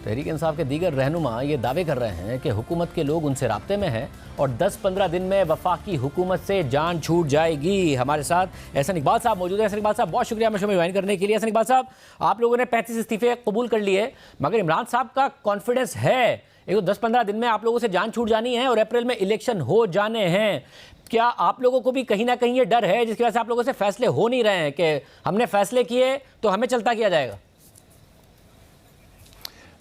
تحریک انصاف کے دیگر رہنما یہ دعوے کر رہے ہیں کہ حکومت کے لوگ ان سے رابطے میں ہیں اور 10-15 دن میں وفاقی حکومت سے جان چھوٹ جائے گی۔ ہمارے ساتھ احسن اقبال صاحب موجود ہیں۔ احسن اقبال صاحب بہت شکریہ ہمیں جوائن کرنے کے لیے۔ احسن اقبال صاحب، آپ لوگوں نے 35 استعفے قبول کر لیے، مگر عمران صاحب کا کانفیڈنس ہے ایک تو 10-15 دن میں آپ لوگوں سے جان چھوٹ جانی ہے اور اپریل میں الیکشن ہو جانے ہیں۔ کیا آپ لوگوں کو بھی کہیں نہ کہیں یہ ڈر ہے جس کی وجہ سے آپ لوگوں سے فیصلے ہو نہیں رہے ہیں کہ ہم نے فیصلے کیے تو ہمیں چلتا کیا جائے گا؟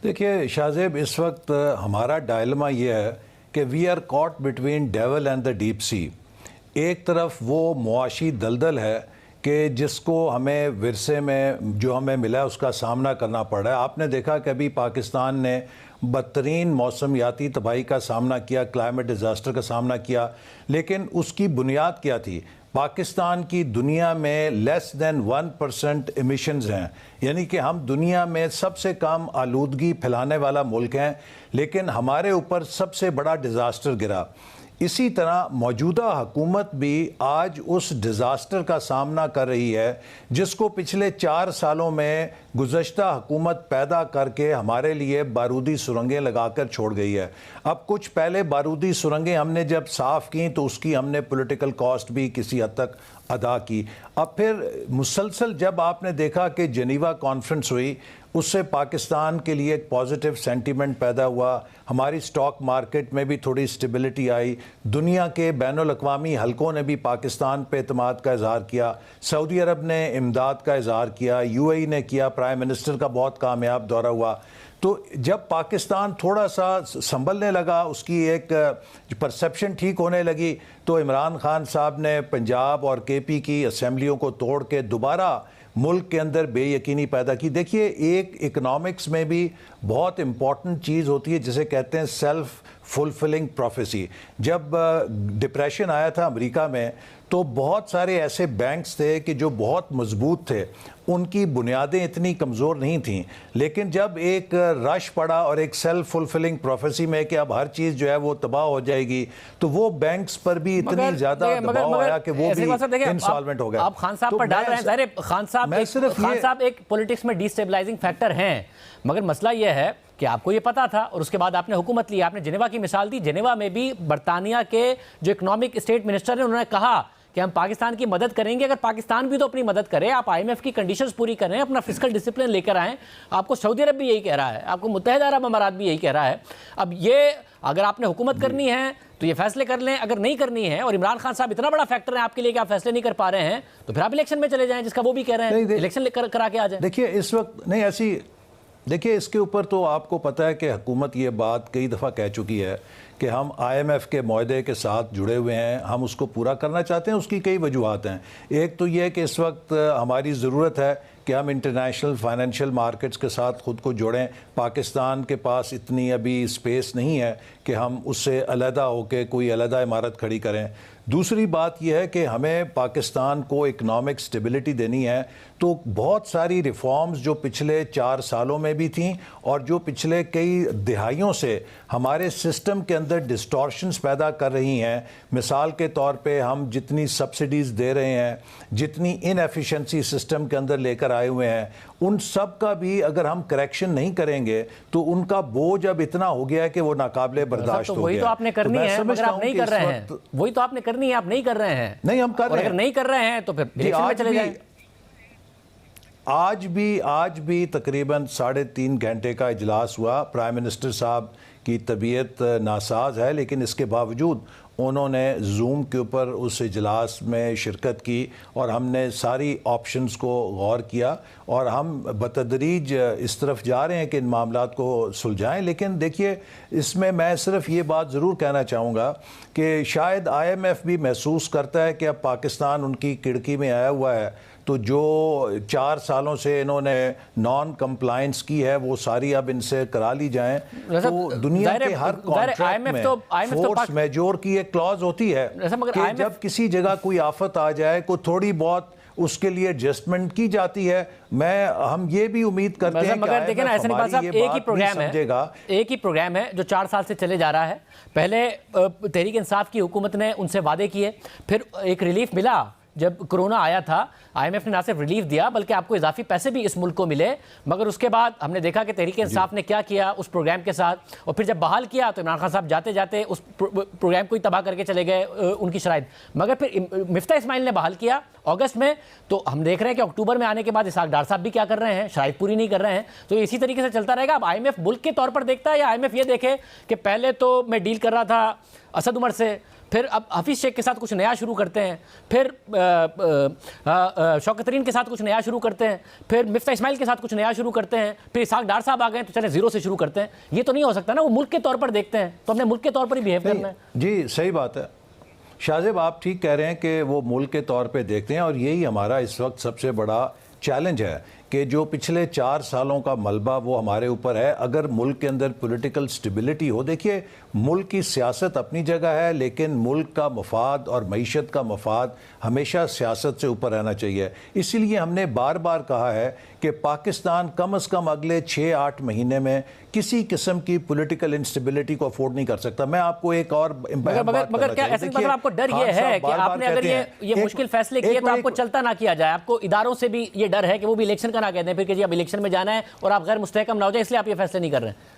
دیکھیے شاہ زیب، اس وقت ہمارا ڈائلما یہ ہے کہ we are caught between devil and the deep sea. ایک طرف وہ معاشی دلدل ہے کہ جس کو ہمیں ورثے میں جو ہمیں ملا ہے اس کا سامنا کرنا پڑ رہا ہے۔ آپ نے دیکھا کہ ابھی پاکستان نے بدترین موسمیاتی تباہی کا سامنا کیا، کلائمیٹ ڈیزاسٹر کا سامنا کیا، لیکن اس کی بنیاد کیا تھی؟ پاکستان کی دنیا میں لیس دین 1% ایمیشنز ہیں، یعنی کہ ہم دنیا میں سب سے کم آلودگی پھیلانے والا ملک ہیں، لیکن ہمارے اوپر سب سے بڑا ڈیزاسٹر گرا۔ اسی طرح موجودہ حکومت بھی آج اس ڈیزاسٹر کا سامنا کر رہی ہے جس کو پچھلے 4 سالوں میں گزشتہ حکومت پیدا کر کے ہمارے لیے بارودی سرنگیں لگا کر چھوڑ گئی ہے۔ اب کچھ پہلے بارودی سرنگیں ہم نے جب صاف کیں تو اس کی ہم نے پولیٹیکل کاسٹ بھی کسی حد تک ادا کی۔ اب پھر مسلسل جب آپ نے دیکھا کہ جنیوا کانفرنس ہوئی، اس سے پاکستان کے لیے ایک پازیٹیو سینٹیمنٹ پیدا ہوا، ہماری سٹاک مارکیٹ میں بھی تھوڑی سٹیبلٹی آئی، دنیا کے بین الاقوامی حلقوں نے بھی پاکستان پہ اعتماد کا اظہار کیا، سعودی عرب نے امداد کا اظہار کیا، یو اے ای نے کیا، پرائم منسٹر کا بہت کامیاب دورہ ہوا۔ تو جب پاکستان تھوڑا سا سنبھلنے لگا، اس کی ایک پرسیپشن ٹھیک ہونے لگی، تو عمران خان صاحب نے پنجاب اور کے پی کی اسمبلیوں کو توڑ کے دوبارہ ملک کے اندر بے یقینی پیدا کی۔ دیکھیے، ایک اکنامکس میں بھی بہت امپورٹنٹ چیز ہوتی ہے جسے کہتے ہیں سیلف فلفلنگ پروفیسی۔ جب ڈپریشن آیا تھا امریکہ میں تو بہت سارے ایسے بینکس تھے کہ جو بہت مضبوط تھے، ان کی بنیادیں اتنی کمزور نہیں تھیں، لیکن جب ایک رش پڑا اور ایک سیلف فلفلنگ پروفیسی میں کہ اب ہر چیز جو ہے وہ تباہ ہو جائے گی، تو وہ بینکس پر بھی اتنی زیادہ دباؤ آیا کہ وہ بھی انسالوینٹ ہو گئے۔ آپ خان صاحب پر ڈال رہے ہیں، ظاہر خان صاحب ایک پولیٹکس میں ڈی سٹیبلائزنگ فیکٹر ہیں، مگر مسئلہ یہ ہے کہ آپ کو یہ پتا تھا اور اس کے بعد آپ نے حکومت لی۔ آپ نے جنیوا کی مثال دی، جنیوا میں بھی برطانیہ کے جو اکنامک اسٹیٹ منسٹر ہیں انہوں نے کہا کہ ہم پاکستان کی مدد کریں گے، اگر پاکستان بھی تو اپنی مدد کرے، آپ آئی ایم ایف کی کنڈیشنز پوری کریں، اپنا فسکل ڈسپلن لے کر آئیں۔ آپ کو سعودی عرب بھی یہی کہہ رہا ہے، آپ کو متحدہ عرب امارات بھی یہی کہہ رہا ہے۔ اب یہ اگر آپ نے حکومت کرنی ہے تو یہ فیصلے کر لیں، اگر نہیں کرنی ہے اور عمران خان صاحب اتنا بڑا فیکٹر ہے آپ کے لیے کہ آپ فیصلے نہیں کر پا رہے ہیں تو پھر آپ الیکشن میں چلے جائیں، جس کا وہ بھی کہہ رہے ہیں الیکشن کرا کے آ جائیں۔ دیکھیے اس وقت نہیں ایسی، دیکھیے اس کے اوپر تو آپ کو پتہ ہے کہ حکومت یہ بات کئی دفعہ کہہ چکی ہے کہ ہم آئی ایم ایف کے معاہدے کے ساتھ جڑے ہوئے ہیں، ہم اس کو پورا کرنا چاہتے ہیں۔ اس کی کئی وجوہات ہیں۔ ایک تو یہ کہ اس وقت ہماری ضرورت ہے کہ ہم انٹرنیشنل فائنینشیل مارکیٹس کے ساتھ خود کو جوڑیں۔ پاکستان کے پاس اتنی ابھی اسپیس نہیں ہے کہ ہم اس سے علیحدہ ہو کے کوئی علیحدہ عمارت کھڑی کریں۔ دوسری بات یہ ہے کہ ہمیں پاکستان کو اکنامک سٹیبلٹی دینی ہے، تو بہت ساری ریفارمز جو پچھلے 4 سالوں میں بھی تھیں اور جو پچھلے کئی دہائیوں سے ہمارے سسٹم کے اندر ڈسٹورشنز پیدا کر رہی ہیں، مثال کے طور پہ ہم جتنی سبسڈیز دے رہے ہیں، جتنی ان ایفیشنسی سسٹم کے اندر لے کر آئے ہوئے ہیں، ان سب کا بھی اگر ہم کریکشن نہیں کریں گے تو ان کا بوجھ اب اتنا ہو گیا ہے کہ وہ ناقابل برداشت ہو گیا۔ وہی تو آپ نے کرنی ہے مگر آپ نہیں کر رہے ہیں، وہی تو آپ نے کرنی ہے، آپ نہیں کر رہے ہیں۔ نہیں ہم کر رہے ہیں، اگر نہیں کر رہے ہیں تو پھر الیکشن میں چلے جائیں۔ آج بھی تقریباً 3.5 گھنٹے کا اجلاس ہوا۔ پرائم منسٹر صاحب کی طبیعت ناساز ہے، لیکن اس کے باوجود انہوں نے زوم کے اوپر اس اجلاس میں شرکت کی اور ہم نے ساری آپشنز کو غور کیا اور ہم بتدریج اس طرف جا رہے ہیں کہ ان معاملات کو سلجھائیں۔ لیکن دیکھیے اس میں صرف یہ بات ضرور کہنا چاہوں گا کہ شاید آئی ایم ایف بھی محسوس کرتا ہے کہ اب پاکستان ان کی کھڑکی میں آیا ہوا ہے، تو جو 4 سالوں سے انہوں نے نان کمپلائنس کی ہے وہ ساری اب ان سے کرا لی جائیں۔ تو دنیا کے ہر کانٹریکٹ میں فورس میجور کی ایک کلاز ہوتی ہے کہ جب کسی جگہ کوئی آفت آ جائے، کوئی تھوڑی بہت اس کے لیے ایڈجسٹمنٹ کی جاتی ہے۔ ہم یہ بھی امید کرتے ہیں کہ مگر دیکھیں نا احسن اقبال صاحب، ایک ہی پروگرام ہے جو 4 سال سے چلے جا رہا ہے۔ پہلے تحریک انصاف کی حکومت نے ان سے وعدے کیے، پھر ایک ریلیف ملا جب کرونا آیا تھا IMF نے نہ صرف ریلیف دیا بلکہ آپ کو اضافی پیسے بھی اس ملک کو ملے، مگر اس کے بعد ہم نے دیکھا کہ تحریک انصاف نے کیا کیا اس پروگرام کے ساتھ، اور پھر جب بحال کیا تو عمران خان صاحب جاتے جاتے اس پروگرام کو ہی تباہ کر کے چلے گئے ان کی شرائط، مگر پھر مفتاح اسماعیل نے بحال کیا اگست میں، تو ہم دیکھ رہے ہیں کہ اکتوبر میں آنے کے بعد اسحاق ڈار صاحب بھی کیا کر رہے ہیں، شرائط پوری نہیں کر رہے ہیں، تو یہ اسی طریقے سے چلتا رہے گا۔ اب IMF ملک کے طور پر دیکھتا ہے یا IMF یہ دیکھے کہ پہلے تو میں ڈیل کر رہا تھا اسد عمر سے، پھر اب حفیظ شیخ کے ساتھ کچھ نیا شروع کرتے ہیں، پھر شوکت ترین کے ساتھ کچھ نیا شروع کرتے ہیں، پھر مفتاح اسماعیل کے ساتھ کچھ نیا شروع کرتے ہیں، پھر اسحاق ڈار صاحب آ گئے تو چلیں زیرو سے شروع کرتے ہیں، یہ تو نہیں ہو سکتا نا، وہ ملک کے طور پر دیکھتے ہیں تو ہم نے ملک کے طور پر ہی بیہیو کرنا ہے۔ جی صحیح بات ہے شاہ زیب، آپ ٹھیک کہہ رہے ہیں کہ وہ ملک کے طور پہ دیکھتے ہیں، اور یہی ہمارا اس وقت سب سے بڑا چیلنج ہے کہ جو پچھلے 4 سالوں کا ملبہ وہ ہمارے اوپر ہے۔ اگر ملک کے اندر پولیٹیکل سٹیبلٹی ہو، دیکھیے ملک کی سیاست اپنی جگہ ہے، لیکن ملک کا مفاد اور معیشت کا مفاد ہمیشہ سیاست سے اوپر رہنا چاہیے۔ اسی لیے ہم نے بار بار کہا ہے کہ پاکستان کم از کم اگلے 6-8 مہینے میں کسی قسم کی پولیٹیکل انسٹیبلٹی کو افورڈ نہیں کر سکتا۔ میں آپ کو ایک اور مگر کیا ایسے مطلب آپ کو ڈر یہ ہے کہ آپ نے اگر یہ مشکل فیصلے کیے تو آپ کو چلتا نہ کیا جائے، آپ کو اداروں سے بھی یہ ڈر ہے کہ وہ بھی الیکشن کا نہ کہتے ہیں پھر کہ جی اب الیکشن میں جانا ہے اور آپ غیر مستحکم نہ ہو جائے، اس لیے آپ یہ فیصلے نہیں کر رہے ہیں؟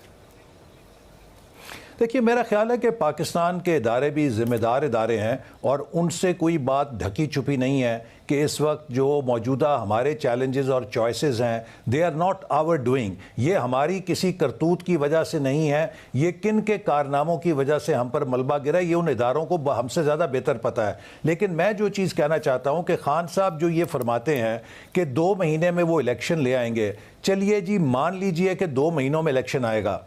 دیکھیے میرا خیال ہے کہ پاکستان کے ادارے بھی ذمہ دار ادارے ہیں، اور ان سے کوئی بات ڈھکی چھپی نہیں ہے کہ اس وقت جو موجودہ ہمارے چیلنجز اور چوائسز ہیں they are not our doing, یہ ہماری کسی کرتوت کی وجہ سے نہیں ہے، یہ کن کے کارناموں کی وجہ سے ہم پر ملبہ گرا، یہ ان اداروں کو ہم سے زیادہ بہتر پتہ ہے۔ لیکن میں جو چیز کہنا چاہتا ہوں کہ خان صاحب جو یہ فرماتے ہیں کہ 2 مہینے میں وہ الیکشن لے آئیں گے، چلیے جی مان لیجئے کہ 2 مہینوں میں الیکشن آئے گا،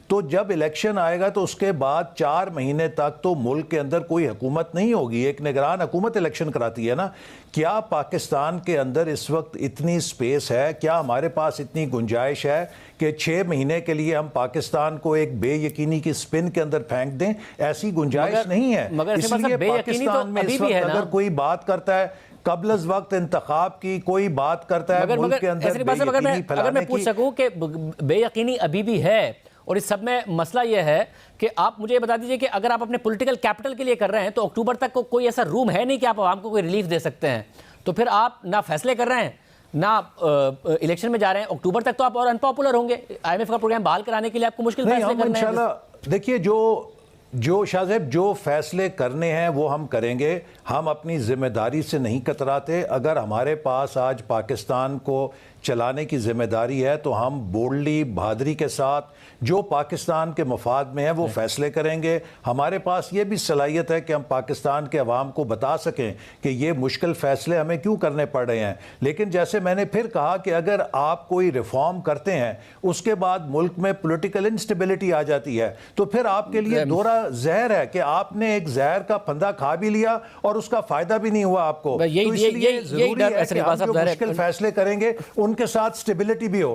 تو جب الیکشن آئے گا تو اس کے بعد 4 مہینے تک تو ملک کے اندر کوئی حکومت نہیں ہوگی، ایک نگران حکومت الیکشن کراتی ہے نا۔ کیا پاکستان کے اندر اس وقت اتنی سپیس ہے، کیا ہمارے پاس اتنی گنجائش ہے کہ 6 مہینے کے لیے ہم پاکستان کو ایک بے یقینی کی سپن کے اندر پھینک دیں؟ ایسی گنجائش نہیں ہے۔ اس لیے پاکستان میں اس وقت اگر کوئی بات کرتا ہے قبل از وقت انتخاب کی، کوئی بات کرتا ہے ملک کے اندر بے یقینی پھیلانے کی، اگر میں پوچھ سکوں کہ بے یقینی ابھی بھی ہے، اور اس سب میں مسئلہ یہ ہے کہ آپ مجھے یہ بتا دیجئے کہ اگر آپ اپنے پولیٹیکل کیپٹل کے لیے کر رہے ہیں تو اکتوبر تک کو کوئی ایسا روم ہے نہیں کہ آپ عوام کو کوئی ریلیف دے سکتے ہیں، تو پھر آپ نہ فیصلے کر رہے ہیں نہ الیکشن میں جا رہے ہیں، اکتوبر تک تو آپ اور انپاپولر ہوں گے۔ IMF کا پروگرام بحال کرانے کے لیے آپ کو مشکل فیصلے کرنے ہیں۔ دیکھیے جو شاہ صاحب جو فیصلے کرنے ہیں وہ ہم کریں گے، ہم اپنی ذمہ داری سے نہیں کتراتے۔ اگر ہمارے پاس آج پاکستان کو چلانے کی ذمہ داری ہے تو ہم بولڈلی بہادری کے ساتھ جو پاکستان کے مفاد میں ہے وہ فیصلے کریں گے۔ ہمارے پاس یہ بھی صلاحیت ہے کہ ہم پاکستان کے عوام کو بتا سکیں کہ یہ مشکل فیصلے ہمیں کیوں کرنے پڑ رہے ہیں۔ لیکن جیسے میں نے پھر کہا کہ اگر آپ کوئی ریفارم کرتے ہیں اس کے بعد ملک میں پولیٹیکل انسٹیبلٹی آ جاتی ہے تو پھر آپ کے لیے دورہ زہر ہے کہ آپ نے ایک زہر کا پھندا کھا بھی لیا اور اس کا فائدہ بھی نہیں ہوا آپ کو۔ تو اس لیے ضروری ہے کہ ہم جو مشکل فیصلے کریں گے ان کے ساتھ سٹیبلٹی بھی ہو۔